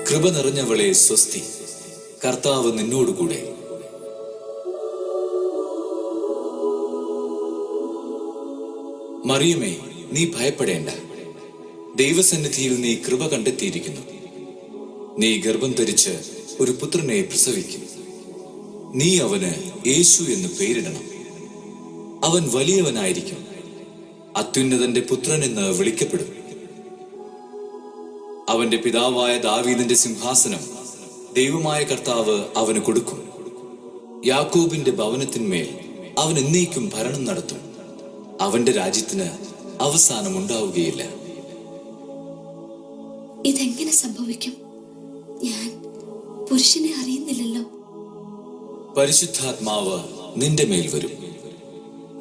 കൃപ നിറഞ്ഞവളെ സ്വസ്തി, കർത്താവ് നിന്നോടുകൂടെ. മറിയമേ, നീ ഭയപ്പെടേണ്ട. ദൈവസന്നിധിയിൽ നീ കൃപ കണ്ടെത്തിയിരിക്കുന്നു. നീ ഗർഭം ധരിച്ച് ഒരു പുത്രനെ പ്രസവിക്കും. നീ അവന് യേശു എന്ന് പേരിടണം. അവൻ വലിയവനായിരിക്കും, അത്യുന്നതന്റെ പുത്രൻ എന്ന് വിളിക്കപ്പെടും. അവന്റെ പിതാവായ ദാവീദിന്റെ സിംഹാസനം ദൈവമായ കർത്താവ് അവന് കൊടുക്കും. യാക്കോബിന്റെ ഭവനത്തിന്മേൽ അവൻ എന്നേക്കും ഭരണം നടത്തും. അവന്റെ രാജ്യത്തിന് അവസാനം ഉണ്ടാവുകയില്ല. ഇതെങ്ങനെ സംഭവിക്കും? ഞാൻ പുരുഷനെ അറിയുന്നില്ലല്ലോ. പരിശുദ്ധാത്മാവ് നിന്റെ മേൽ വരും.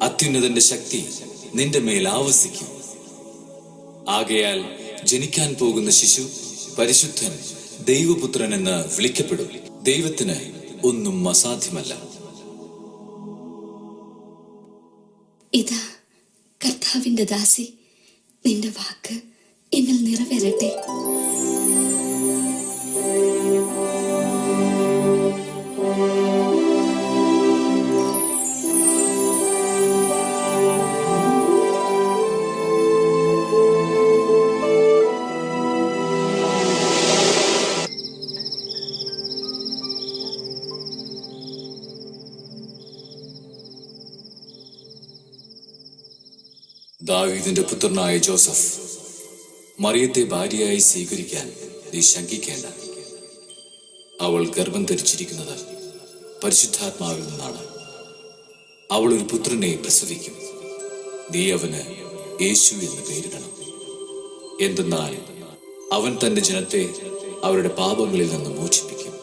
അത്യുന്നതന്റെ ശക്തി നിന്റെ മേൽ ആവസിക്കും. ആകയാൽ ജനിക്കാൻ പോകുന്ന ശിശു പരിശുദ്ധൻ, ദൈവപുത്രൻ എന്ന് വിളിക്കപ്പെടും. ദൈവത്തിന് ഒന്നും അസാധ്യമല്ല. ഇതാ കർത്താവിന്റെ ദാസി, നിന്റെ വാക്ക് എന്നിൽ നിറവേറട്ടെ. ദാവീദിന്റെ പുത്രനായ ജോസഫ്, മറിയത്തെ ഭാര്യയായി സ്വീകരിക്കാൻ നീ ശങ്കിക്കേണ്ട. അവൾ ഗർഭം ധരിച്ചിരിക്കുന്നത് പരിശുദ്ധാത്മാവിൽ നിന്നാണ്. അവൾ ഒരു പുത്രനെ പ്രസവിക്കും. നീ അവന് യേശു എന്ന് പേരിടണം. എന്തെന്നാൽ അവൻ തന്റെ ജനത്തെ അവരുടെ പാപങ്ങളിൽ നിന്ന് മോചിപ്പിക്കും.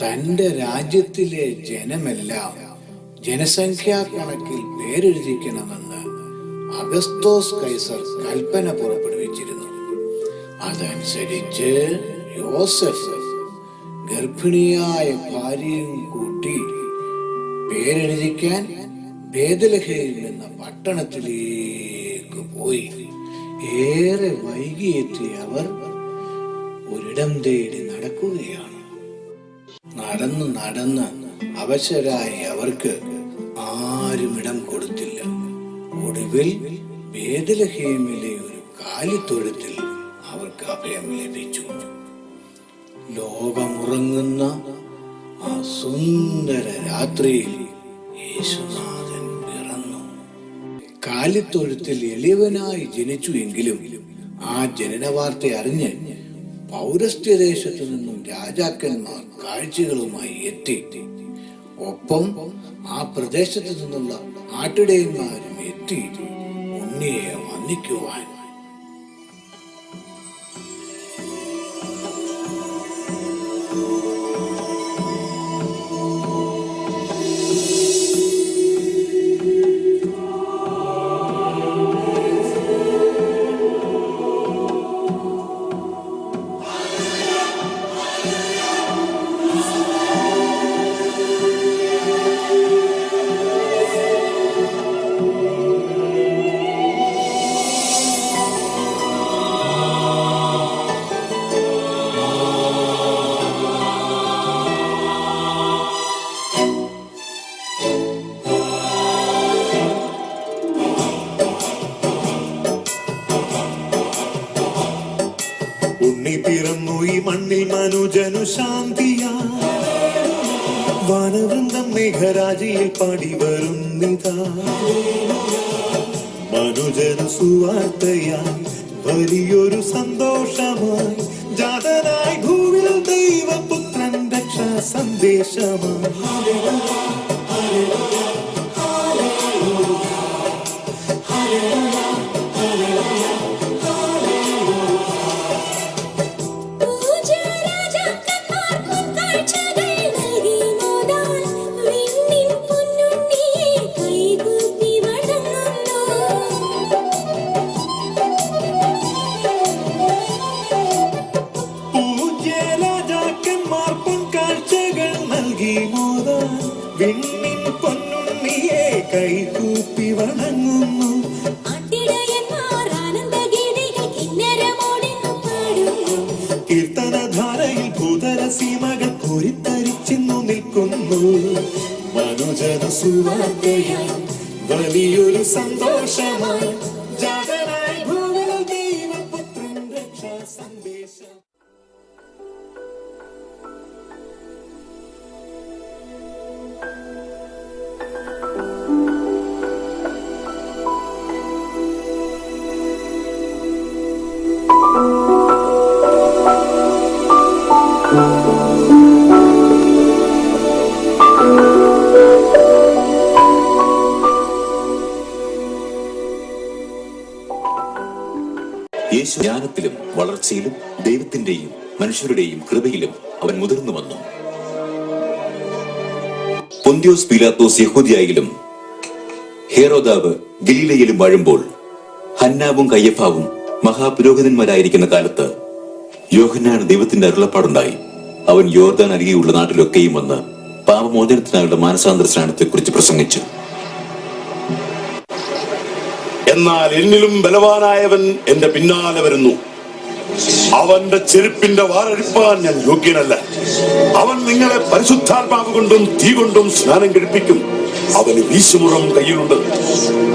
തന്റെ രാജ്യത്തിലെ ജനമെല്ലാം ജനസംഖ്യാ കണക്കിൽ പേരെഴുതിക്കണമെന്ന് അഗസ്തോസ് കൈസർ കൽപ്പന പുറപ്പെടുവിച്ചിരുന്നു. അതനുസരിച്ച് യോസഫ് ഗർഭിണിയായ ഭാര്യയും കൂട്ടി പേരെഴുതിക്കാൻ ബേത്ലഹേമിൽ എന്ന പട്ടണത്തിലേക്ക് പോയി. ഏറെ വൈകിയെത്തിയ അവർ ഒരിടം തേടി നടക്കുകയാണ്. നടന്ന് അവശരായി അവർക്ക് ആരും ഇടം കൊടുത്തില്ല. ഒടുവിൽ ബേത്ലഹേമിലെ ഒരു കാലിത്തൊഴുത്തിൽ അവർക്ക് അഭയം ലഭിച്ചു. ലോകമുറങ്ങുന്ന ആ സുന്ദര രാത്രിയിൽ യേശുനാഥൻ പിറന്നു. കാലിത്തൊഴുത്തിൽ എളിയവനായി ജനിച്ചു എങ്കിലും ആ ജനന വാർത്ത അറിഞ്ഞ് പൗരസ്ത്യദേശത്തു നിന്നും രാജാക്കന്മാർ കാഴ്ചകളുമായി എത്തി. ഒപ്പം ആ പ്രദേശത്തു നിന്നുള്ള ആട്ടിടയന്മാരും എത്തി ഉണ്ണിയെ വന്ദിക്കുവാൻ. ഉണ്ണി പിറന്നു ഈ മണ്ണിൽ മനുജനു ശാന്തിയാ. വാനവൃന്ദം മേഘരാജിയിൽ പാടി വരുന്നിതാ. മനുജനു സുവാർത്തയായി വലിയൊരു സന്തോഷമായി ജാതനായി ഭൂവിൽ ദൈവപുത്രൻ രക്ഷാ സന്ദേശമായി. വിണ്ണിൻ പൊന്നുണ്ണിയെ കൈകൂപ്പി വണങ്ങുന്നു. ആട്ടിടയന്മാർ ആനന്ദഗീതികൾ കിന്നരമോടിന്നു പാടുന്നു. സുവാർത്തയായി വലിയൊരു സന്തോഷമായി ജാതനായി ഭൂമിയിൽ ദൈവപുത്രൻ രക്ഷാ സന്ദേശം. യേശു ജ്ഞാനത്തിലും വളർച്ചയിലും ദൈവത്തിന്റെയും മനുഷ്യരുടെയും കൃപയിലും അവൻ മുതിർന്നു വന്നു. പൊന്തിയോസ് പീലാത്തോസ് യഹൂദിയായിലും ഹേരോദാവ് ഗലീലയിലും വാഴുമ്പോൾ ഹന്നാവും കയ്യഫാവും മഹാപുരോഹിതന്മാരായിരിക്കുന്ന കാലത്ത് യോഹന്നാന് ദൈവത്തിന്റെ അരുളപ്പാടുണ്ടായി. അവൻ യോർദാൻ അരികെയുള്ള നാട്ടിലൊക്കെയും വന്ന് പാപമോചനത്തിനായുള്ള മാനസാന്തര സ്നാനത്തെക്കുറിച്ച് പ്രസംഗിച്ചു. എന്നാൽ എന്നിലും ബലവാനായവൻ എന്റെ പിന്നാലെ വരുന്നു. അവന്റെ ചെരുപ്പിന്റെ വാറഴിപ്പാൻ ഞാൻ യോഗ്യനല്ല. അവൻ നിങ്ങളെ പരിശുദ്ധാത്മാവ് കൊണ്ടും തീ കൊണ്ടും സ്നാനം കഴിപ്പിക്കും. അവന് വീശുമുറം കയ്യിലുണ്ട്.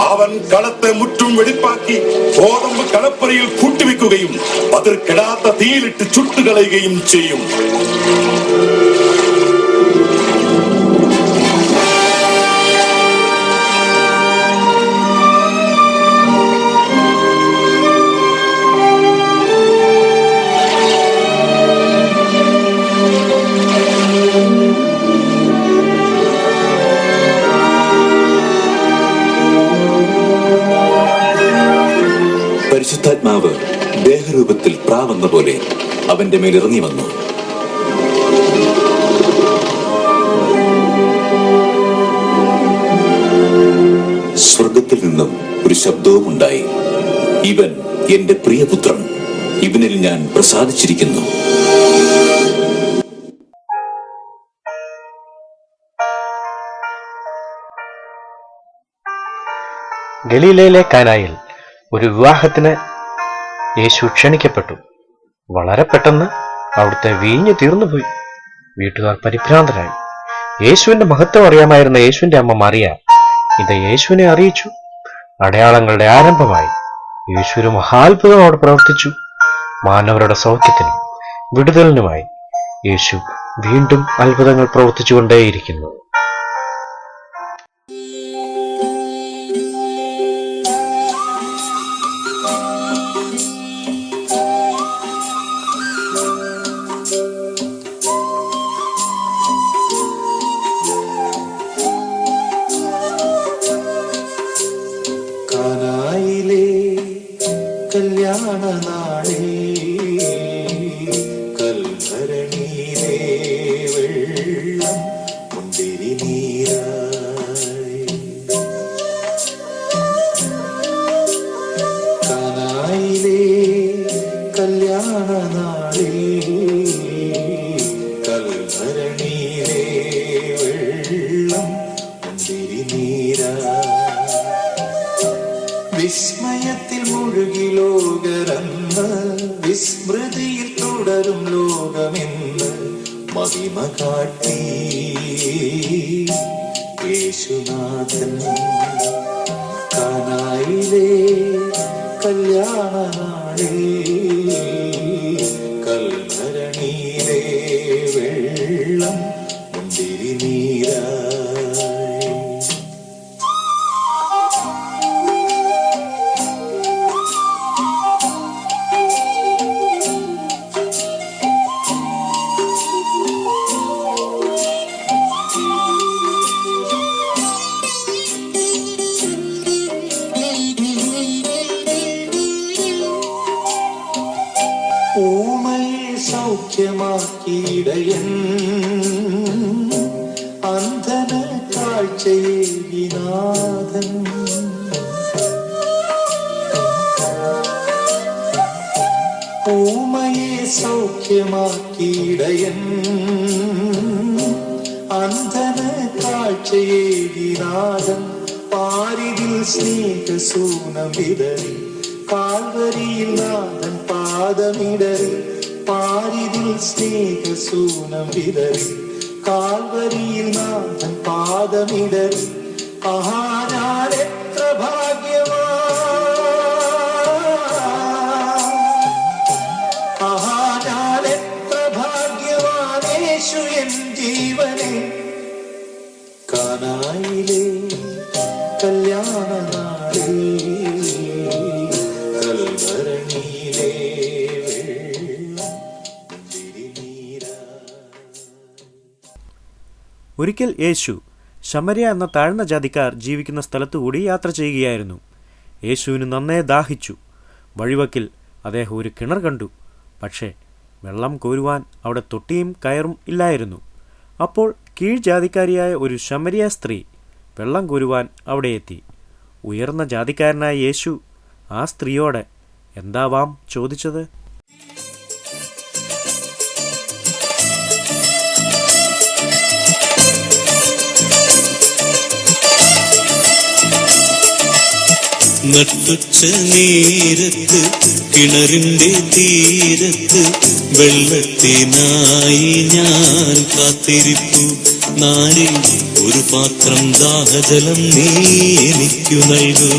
അവൻ കളത്തെ മുറ്റും വെടിപ്പാക്കി ഗോതമ്പ് കളപ്പുരയിൽ കൂട്ടിവെക്കുകയും അതിൽ കെടാത്ത തീയിലിട്ട് ചുട്ടുകളയുകയും ചെയ്യും. പരിശുദ്ധാത്മാവ് ദേഹരൂപത്തിൽ പ്രാവെന്ന പോലെ അവന്റെ മേൽ ഇറങ്ങി വന്നു. സ്വർഗത്തിൽ നിന്നും ഒരു ശബ്ദവും ഉണ്ടായി, ഇവൻ എന്റെ പ്രിയപുത്രൻ, ഇവനിൽ ഞാൻ പ്രസാദിച്ചിരിക്കുന്നു. ഗലീലയിലെ കാനായിൽ ഒരു വിവാഹത്തിന് യേശു ക്ഷണിക്കപ്പെട്ടു. വളരെ പെട്ടെന്ന് അവിടുത്തെ വീഞ്ഞ് തീർന്നുപോയി. വീട്ടുകാർ പരിഭ്രാന്തരായി. യേശുവിന്റെ മഹത്വം അറിയാമായിരുന്ന യേശുവിന്റെ അമ്മ മറിയ ഇത് യേശുവിനെ അറിയിച്ചു. അടയാളങ്ങളുടെ ആരംഭമായി. യേശു ഒരു മഹാത്ഭുതം അവിടെ പ്രവർത്തിച്ചു. മാനവരുടെ സൗഖ്യത്തിനും വിടുതലിനുമായി യേശു വീണ്ടും അത്ഭുതങ്ങൾ പ്രവർത്തിച്ചുകൊണ്ടേയിരിക്കുന്നു. വിസ്മയത്തിൽ മുഴുകി ലോകരന്ന് വിസ്മൃതിയിൽ തുടരും ലോകമെന്ന് മഹിമ കാട്ടി യേശുനാഥൻ. കാനായിലെ കല്യാണനാളിൽ കൽഭരണിയിലെ വെള്ളം മുന്തിരി നീരായി. സൗഖ്യമാക്കിയിടയൻ അന്ധന കാഴ്ചയേകിനാഥൻ. ഊമയെ സൗഖ്യമാക്കിയിടയൻ അന്ധന കാഴ്ചയേകിനാഥൻ. പാരിതിൽ സ്നേഹസൂനം വിതറി കാൽവരിയിൽ നാഥൻ പാദമിടറി. പാരിതിൽ സ്നേഹസൂനം വിതറി കാൽവരിയിൽ നാഥൻ പാദമിടറി. ആഹാ ഞാൻ എത്ര ഭാഗ്യവാൻ, ആഹാ ഞാൻ എത്ര ഭാഗ്യവാൻ, യേശു എൻ ജീവനെ. കാനായിലെ കല്യാണ നാളിൽ കൽവരണിയിലെ ഒരിക്കൽ യേശു ശമര്യ എന്ന താഴ്ന്ന ജാതിക്കാർ ജീവിക്കുന്ന സ്ഥലത്തുകൂടി യാത്ര ചെയ്യുകയായിരുന്നു. യേശുവിന് നന്നേ ദാഹിച്ചു. വഴിവക്കിൽ അദ്ദേഹം ഒരു കിണർ കണ്ടു. പക്ഷേ വെള്ളം കോരുവാൻ അവിടെ തൊട്ടിയും കയറും ഇല്ലായിരുന്നു. അപ്പോൾ കീഴ്ജാതിക്കാരിയായ ഒരു ശമര്യ സ്ത്രീ വെള്ളം കോരുവാൻ അവിടെ എത്തി. ഉയർന്ന ജാതിക്കാരനായ യേശു ആ സ്ത്രീയോട് എന്താവാം ചോദിച്ചത്? നട്ടുച്ച നേരത്ത് കിണറിന്റെ തീരത്ത് വെള്ളത്തിനായി ഞാൻ കാത്തിരിപ്പു. നാരിൽ ഒരു പാത്രം ദാഹജലം നീ എനിക്കു നൽകൂ.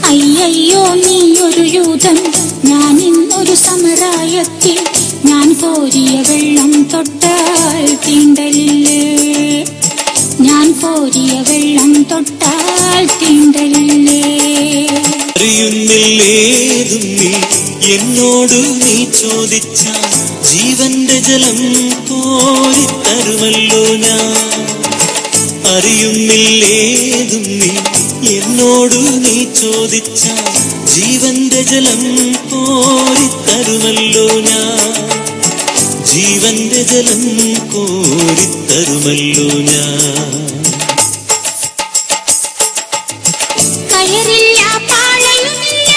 അയ്യോ നീയൊരു യൂതൻ, ഞാൻ ഇന്നൊരു സമറായത്തിൽ. ഞാൻ കോരിയ വെള്ളം തൊട്ടാൽ തീണ്ടലില്ലേ, ഞാൻ കോരിയ വെള്ളം തൊട്ടാൽ തീണ്ടലില്ലേ. അറിയുന്നില്ലേതും നീ എന്നോട് നീ ചോദിച്ചാൽ ജീവന്റെ ജലം കോരിത്തരുമല്ലോ ഞാൻ. അറിയുന്നില്ലേതും നീ എന്നോട് നീ ചോദിച്ചാൽ ജീവന്റെ ജലം കോരിത്തരുമല്ലോ ഞാൻ. ജീവന്റെ ജലം കോരിത്തരുമല്ലോ ഞാൻ. കയറില്ല പാഴയുമില്ല,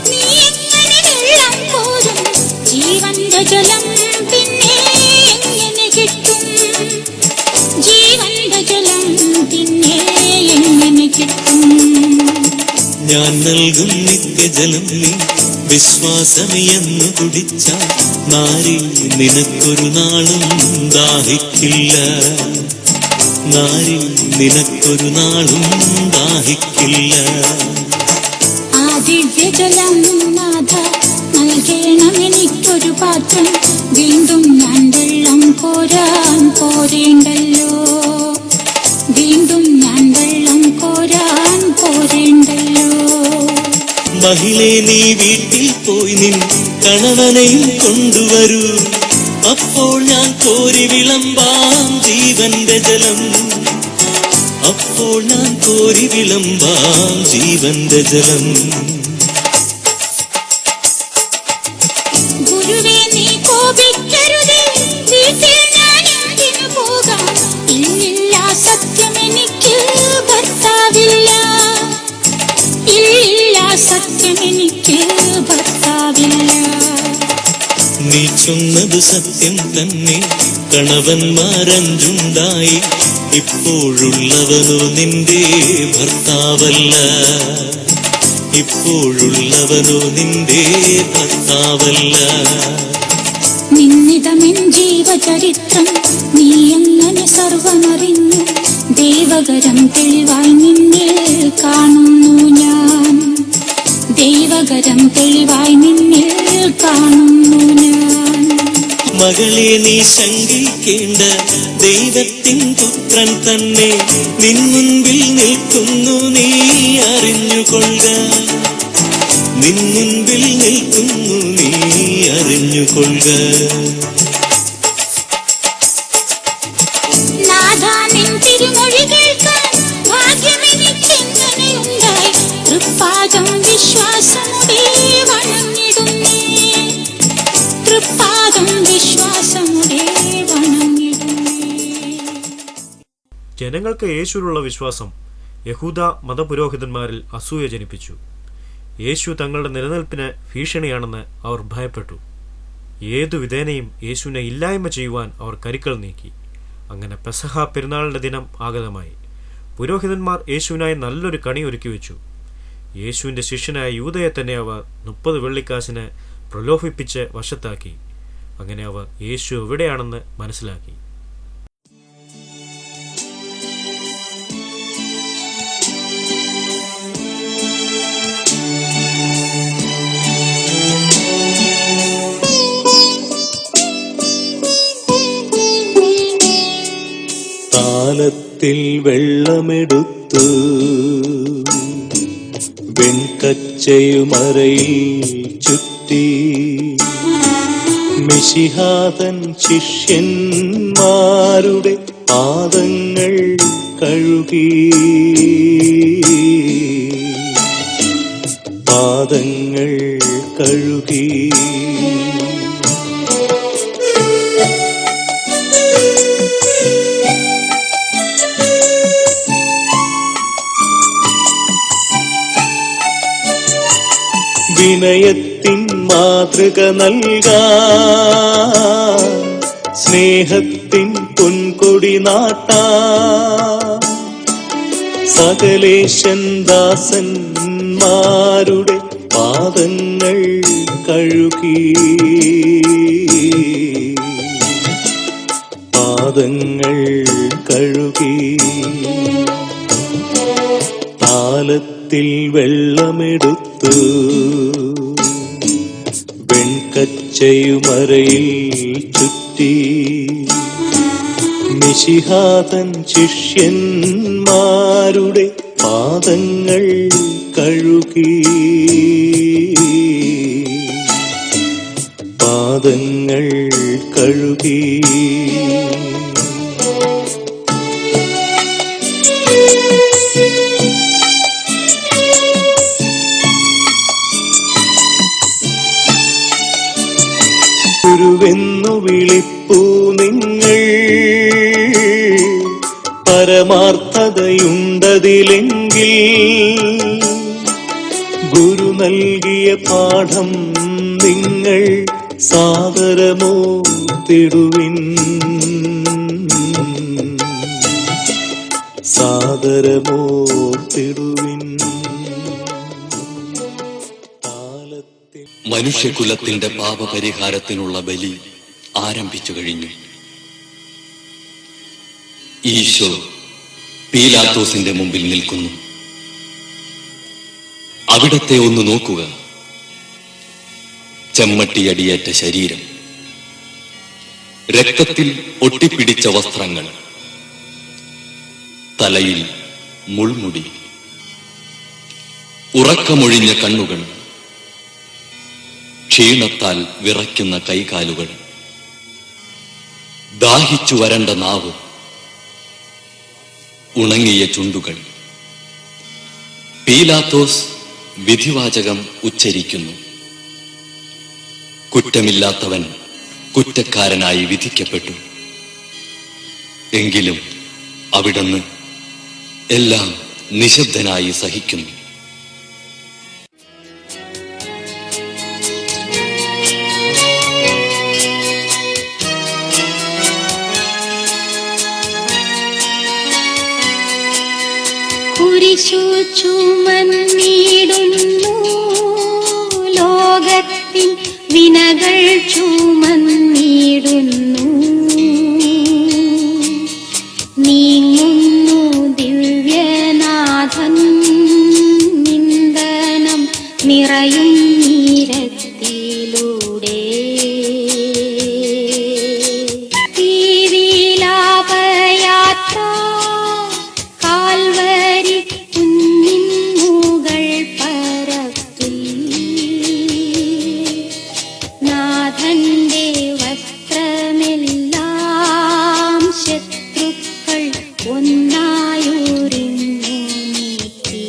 നീ എങ്ങനെ വെള്ളം കോരും? ജീവന്റെ ജലം പിന്നെ എങ്ങനെ കിട്ടും? ജീവന്റെ ജലം പിന്നെ എങ്ങനെ കിട്ടും? ഞാൻ നൽകും നിത്യജലം നീ വിശ്വാസമെന്നു കുടിച്ചാൽ നാരി നിനക്കൊരു നാളും ദാഹിക്കില്ല. നാരി നിനക്കൊരു നാളും ദാഹിക്കില്ല. ആ ദിവ്യജലം നാഥ നൽകണം എനിക്കൊരു പാത്രം. വീണ്ടും ഞാൻ വെള്ളം കോരാൻ പോരേണ്ടല്ലോ, വീണ്ടും ഞാൻ വെള്ളം കോരാൻ പോരേണ്ടല്ലോ. മഹിളെ നീ വീട്ടിൽ പോയി നിൻ കണവനെയും കൊണ്ടുവരൂ. അപ്പോൾ ഞാൻ കോരി വിളമ്പാം ജീവന്റെ ജലം. അപ്പോൾ ഞാൻ കോരി വിളമ്പാം ജീവന്റെ ജലം. ഗുരുവേ നീ കോപിക്കരുതേ, വീട്ടിൽ ഞാൻ എന്തിനു പോകാം? ഇല്ലില്ല സത്യം എനിക്ക് ഭർത്താവില്ല, ഇല്ലില്ല സത്യം എനിക്ക് ഭർത്താവില്ല. നീ ചൊന്നത് സത്യം തന്നെ, കണവന്മാരഞ്ചുണ്ടായി. ഇപ്പോഴുള്ളവനോ നിന്റെ ഭർത്താവല്ല, ഇപ്പോഴുള്ളവനോ നിന്റെ ഭർത്താവല്ല. നിന്നിതമെൻ ജീവചരിത്രം നീ എങ്ങനെ സർവമറിഞ്ഞു? ദൈവകരം തെളിവായി നിന്നിൽ കാണുന്നു ഞാൻ, ദൈവകരം തെളിവായി നിന്നിൽ കാണുന്നു ഞാൻ. മകളെ നീ ശങ്കിക്കേണ്ട, ദൈവത്തിൻ പുത്രൻ തന്നെ നിൻ മുൻപിൽ നിൽക്കുന്നു നീ അറിഞ്ഞുകൊള്ളുക. നിൻ മുൻപിൽ നിൽക്കുന്നു നീ അറിഞ്ഞുകൊള്ളുക. നാഥാ നിൻ തിരുമൊഴി കേൾക്കാൻ ഭാഗ്യമെനിക്കെങ്ങനെയുണ്ടായി? തൃപ്പാദം വിശ്വാസമുടെ വണങ്ങിടുന്നേ, തൃപ്പാദം വിശ്വാസമുടെ വണങ്ങിടുന്നേ. ജനങ്ങൾക്ക് യേശുവിലുള്ള വിശ്വാസം യഹൂദ മതപുരോഹിതന്മാരിൽ അസൂയ ജനിപ്പിച്ചു. യേശു തങ്ങളുടെ നിലനിൽപ്പിന് ഭീഷണിയാണെന്ന് അവർ ഭയപ്പെട്ടു. ഏതു വിധേനയും യേശുവിനെ ഇല്ലായ്മ ചെയ്യുവാൻ അവർ കരുക്കൾ നീക്കി. അങ്ങനെ പെസഹ പെരുന്നാളിൻ്റെ ദിനം ആഗതമായി. പുരോഹിതന്മാർ യേശുവിനായി നല്ലൊരു കണി ഒരുക്കി വെച്ചു. യേശുവിൻ്റെ ശിഷ്യനായ യൂദയെ തന്നെ അവർ 30 വെള്ളിക്കാശിന് പ്രലോഭിപ്പിച്ച് വശത്താക്കി. അങ്ങനെ അവർ യേശു എവിടെയാണെന്ന് മനസ്സിലാക്കി. താലത്തിൽ വെള്ളമെടുത്തു വെൺകച്ചയുമറയിൽ ചുറ്റി മിശിഹാതൻ ശിഷ്യന്മാരുടെ പാദങ്ങൾ കഴുകി പാദങ്ങൾ കഴുകി. വിനയത്തിൻ മാതൃക നൽകാൻ സ്നേഹത്തിൻ പൊൻകൊടി നാട്ടാൻ സകലേശൻ ദാസന്മാരുടെ പാദങ്ങൾ കഴുകി പാദങ്ങൾ കഴുകി. താലത്തിൽ വെള്ളമെടുത്തു വെൺകച്ചയുമറയിൽ ചുറ്റി മിശിഹാതൻ ശിഷ്യന്മാരുടെ പാദങ്ങൾ കഴുകി പാദങ്ങൾ കഴുകി. ഗുരുവെന്നു വിളിപ്പൂ നിങ്ങൾ, പരമാർത്ഥതയുണ്ടതിലെങ്കിൽ ഗുരു നൽകിയ പാഠം നിങ്ങൾ സാദരമോർത്തിടുവിൻ സാദരമോർത്തിടുവിൻ. മനുഷ്യകുലത്തിന്റെ പാപപരിഹാരത്തിനുള്ള ബലി ആരംഭിച്ചു കഴിഞ്ഞു. ഈശോ പീലാത്തോസിന്റെ മുമ്പിൽ നിൽക്കുന്നു. അവിടത്തെ ഒന്ന് നോക്കുക. ചെമ്മട്ടിയടിയേറ്റ ശരീരം, രക്തത്തിൽ ഒട്ടിപ്പിടിച്ച വസ്ത്രങ്ങൾ, തലയിൽ മുൾമുടി, ഉറക്കമൊഴിഞ്ഞ കണ്ണുകൾ, ക്ഷീണത്താൽ വിറയ്ക്കുന്ന കൈകാലുകൾ, ദാഹിച്ചു വരണ്ട നാവ്, ഉണങ്ങിയ ചുണ്ടുകൾ. പീലാത്തോസ് വിധിവാചകം ഉച്ചരിക്കുന്നു. കുറ്റമില്ലാത്തവൻ കുറ്റക്കാരനായി വിധിക്കപ്പെട്ടു. എങ്കിലും അവിടുന്ന് എല്ലാം നിശബ്ദനായി സഹിക്കുന്നു. കുരിശു ചുമന്നിടുന്നു ലോകത്തിൻ വിനകൾ ചുമന്നിടുന്നു. നീങ്ങുന്നു ദിവ്യനാഥൻ നിന്ദനം നിറയും നീരത്തിലൂടെ. തീവിലാപയാത്ര കാൽവരി കുന്നിൻ മുകൾ പരപ്പിൽ നാഥന്റെ വസ്ത്രമെല്ലാം ശത്രുക്കൾ ഒന്നായുരിഞ്ഞു നീക്കി.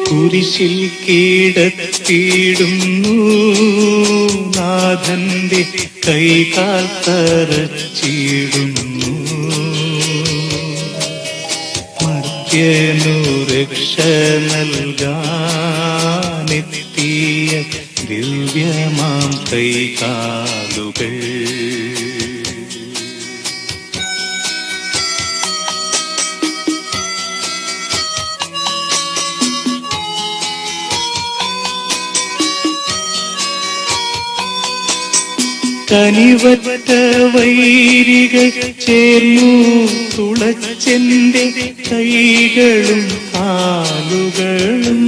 കുരിശിൽ കീഴത്തിയിടുന്നു നാഥന്റെ കൈകാൽ തറച്ചിടുന്നു. മർത്യനു രക്ഷ നൽകാനെത്തിയ ദിവ്യമാം കൈകാലുകൾ കനിവറ്റ വൈരികൾ ചേർന്നു തുളച്ചെന്റെ കൈകളും കാലുകളും.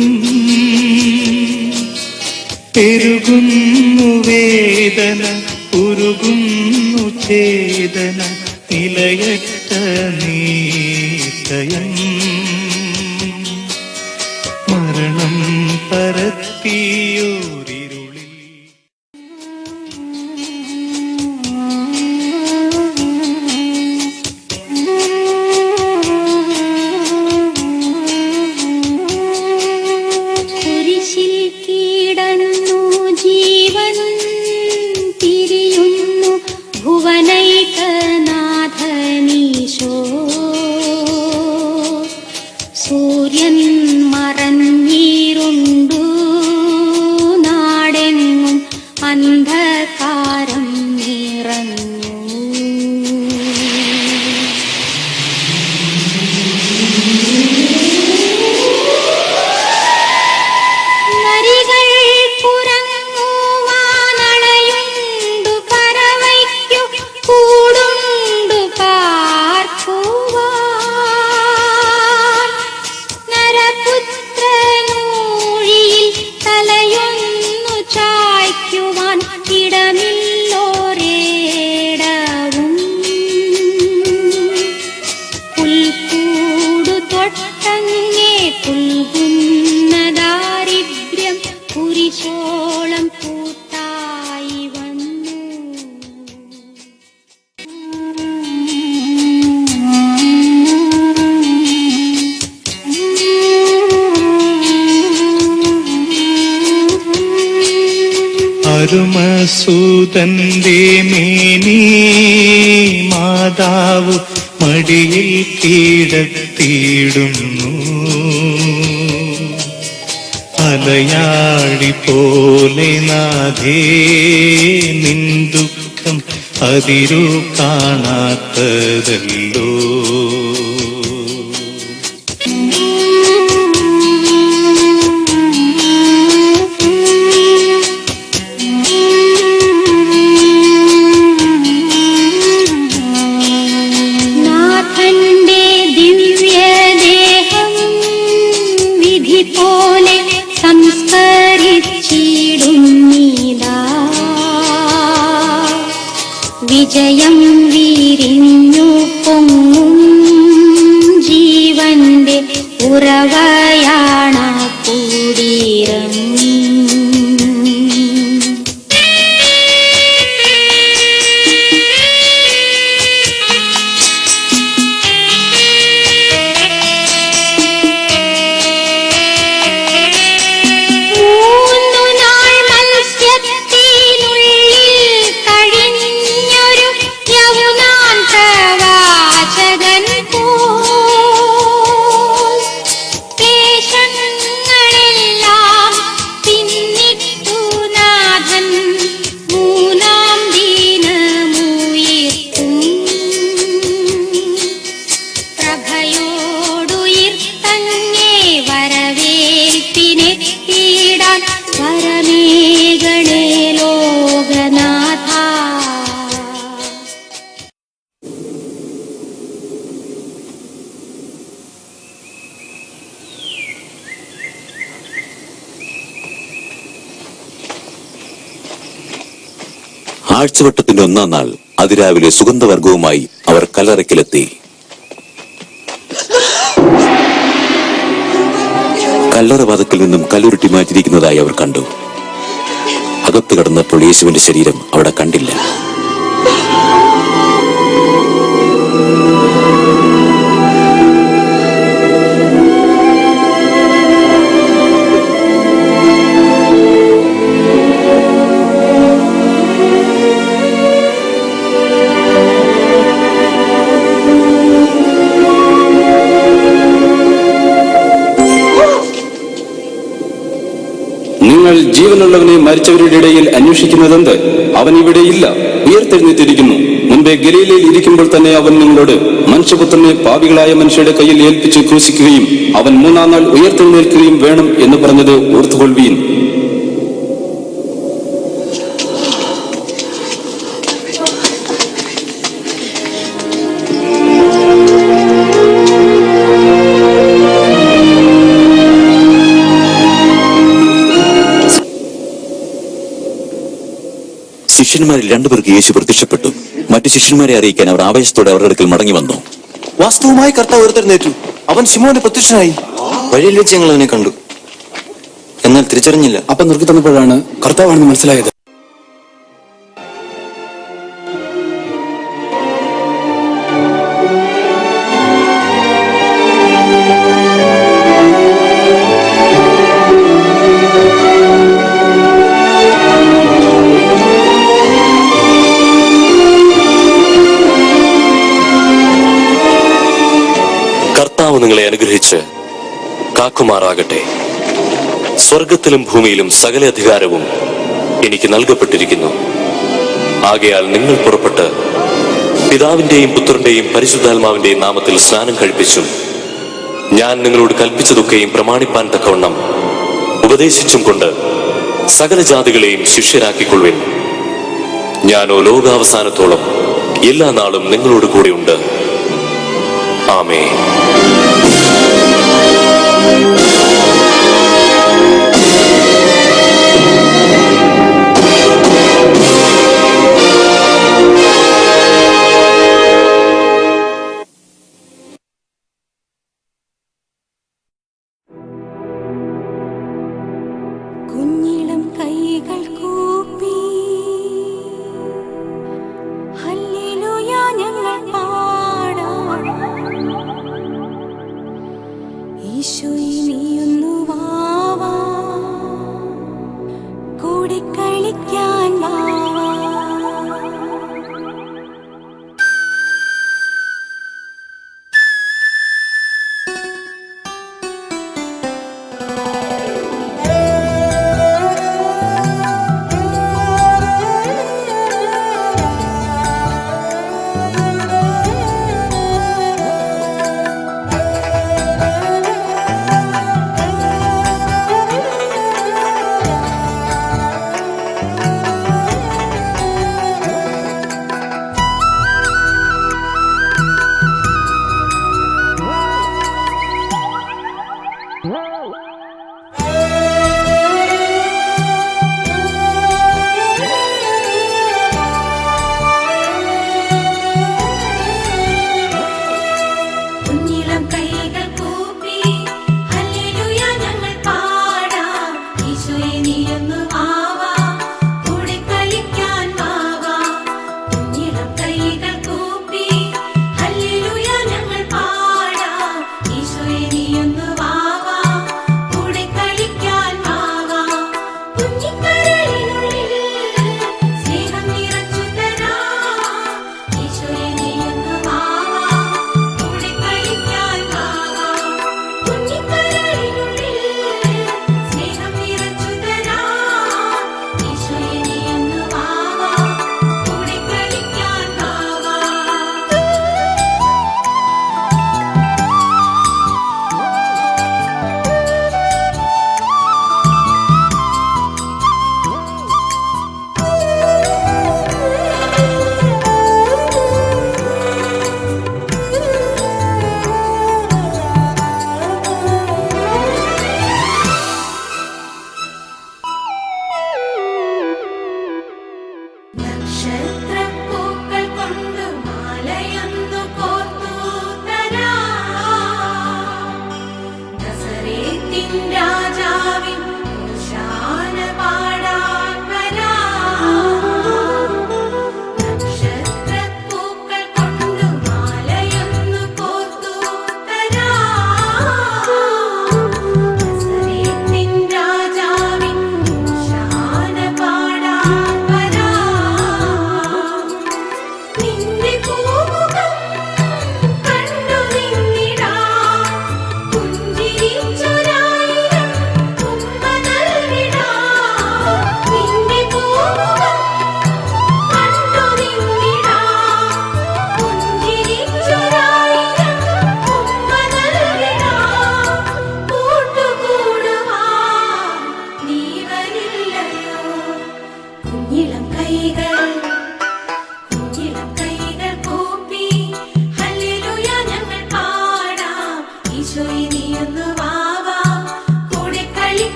പെരുകുന്നു വേദന, ഉരുകുന്നു ചേതന, നിലയറ്റ നീതയം. മരണം പരത്തിയോരിരുളിൽ കുരിശിൽ കീടന്നു ജീവൻ തിരിയുന്നു ഭുവനൈകനാഥനീശോ. സൂര്യൻ മറഞ്ഞീരുണ്ടു നാടെങ്ങും അന്ധകാരം നിറഞ്ഞു. നരികൾ കുരങ്ങുവാനണയുണ്ടു പറവയ്ക്കു കൂടുണ്ടു പാർക്കുവാൻ. നരപുത്രനൂഴിയിൽ തലയൊന്നു ചായ്ക്കുവാൻ ഇടമില്ലോരേടവും. പുൽക്കൂടു തൊട്ടങ്ങേ പുൽകുന്ന ദാരിദ്ര്യം കുരിശോളം കൂട്ടായി വന്നു. അരുമസൂതന്റെ മേനി മാതാവ് മടിയിൽ കീഴത്തിയിടുന്നു. അലയാടി പോലെ നാഥേ നിൻ ദുഃഖം അതിരു കാണാത്തതല്ലോ. നാഥന്റെ ദിവ്യദേഹം വിധി പോലെ സംസ്കരിച്ചിടുന്നീതാ. വിജയം വിരിഞ്ഞു പൊങ്ങും ജീവന്റെ ഉറവയാണ കുടീരം. മൂന്നു നാൾ മത്സ്യത്തിനുള്ളിൽ കഴിഞ്ഞൊരു യൗവനാൻ പ്രവാചകൻ പോൽ ക്ലേശങ്ങളെല്ലാം പിന്നിട്ടു നാഥൻ മൂന്നാം ദിനമുയർത്തും. പ്രഭയോടുയിർത്തങ്ങേ വരവേൽപ്പിനെത്തിയിടാൻ വരമേഘണേ ലോകനാഥ. ആഴ്ചവട്ടത്തിന്റെ ഒന്നാം നാൾ അതിരാവിലെ സുഗന്ധവർഗവുമായി അവർ കല്ലറയ്ക്കലെത്തി. കല്ലറ വാതിൽക്കൽ നിന്നും കല്ലുരുട്ടി മാറ്റിയിരിക്കുന്നതായി അവർ കണ്ടു. അകത്ത് കടന്നപ്പോൾ യേശുവിന്റെ ശരീരം അവിടെ കണ്ടില്ല. നിങ്ങൾ ജീവനുള്ളവനെ മരിച്ചവരുടെ ഇടയിൽ അന്വേഷിക്കുന്നതെന്ത്? അവൻ ഇവിടെയില്ല, ഉയർത്തെഴുന്നേറ്റിരിക്കുന്നു. മുൻപേ ഗലീലയിൽ ഇരിക്കുമ്പോൾ തന്നെ അവൻ നിങ്ങളോട് മനുഷ്യപുത്രനെ പാപികളായ മനുഷ്യരുടെ കയ്യിൽ ഏൽപ്പിച്ച് ക്രൂശിക്കുകയും അവൻ മൂന്നാം നാൾ ഉയർത്തെഴുന്നേൽക്കുകയും വേണം എന്ന് പറഞ്ഞത് ഓർത്തുകൊള്ളുവീൻ. ശിഷ്യന്മാരിൽ രണ്ടുപേർക്ക് യേശു പ്രത്യക്ഷപ്പെട്ടു. മറ്റു ശിഷ്യന്മാരെ അറിയിക്കാൻ അവർ ആവേശത്തോടെ അവരുടെ അടുക്കൽ മടങ്ങി വന്നു. വാസ്തവമായി കർത്താവ് ഉയർത്തെഴുന്നേറ്റു. അവൻ ശിമോന് പ്രത്യക്ഷനായി. വഴിയിൽ വെച്ച് ഞങ്ങൾ അവനെ കണ്ടു, എന്നാൽ തിരിച്ചറിഞ്ഞില്ല. അപ്പം നിർത്തി തന്നപ്പോഴാണ് കർത്താവാണെന്ന് മനസ്സിലായത്. കർത്താവ് നിങ്ങളെ അനുഗ്രഹിച്ച് കാക്കുമാറാകട്ടെ. സ്വർഗത്തിലും ഭൂമിയിലും സകല അധികാരവും എനിക്ക് നൽകപ്പെട്ടിരിക്കുന്നു. ആകയാൽ നിങ്ങൾ പുറപ്പെട്ട് പിതാവിന്റെയും പുത്രന്റെയും പരിശുദ്ധാത്മാവിന്റെയും നാമത്തിൽ സ്നാനം കഴിപ്പിച്ചും ഞാൻ നിങ്ങളോട് കൽപ്പിച്ചതൊക്കെയും പ്രമാണിപ്പാൻ തക്കവണ്ണം ഉപദേശിച്ചും കൊണ്ട് സകല ജാതികളെയും ശിഷ്യരാക്കിക്കൊള്ളുവിൻ. ഞാനോ ലോകാവസാനത്തോളം എല്ലാ നാളും നിങ്ങളോട് കൂടെയുണ്ട്. ആമേൻ.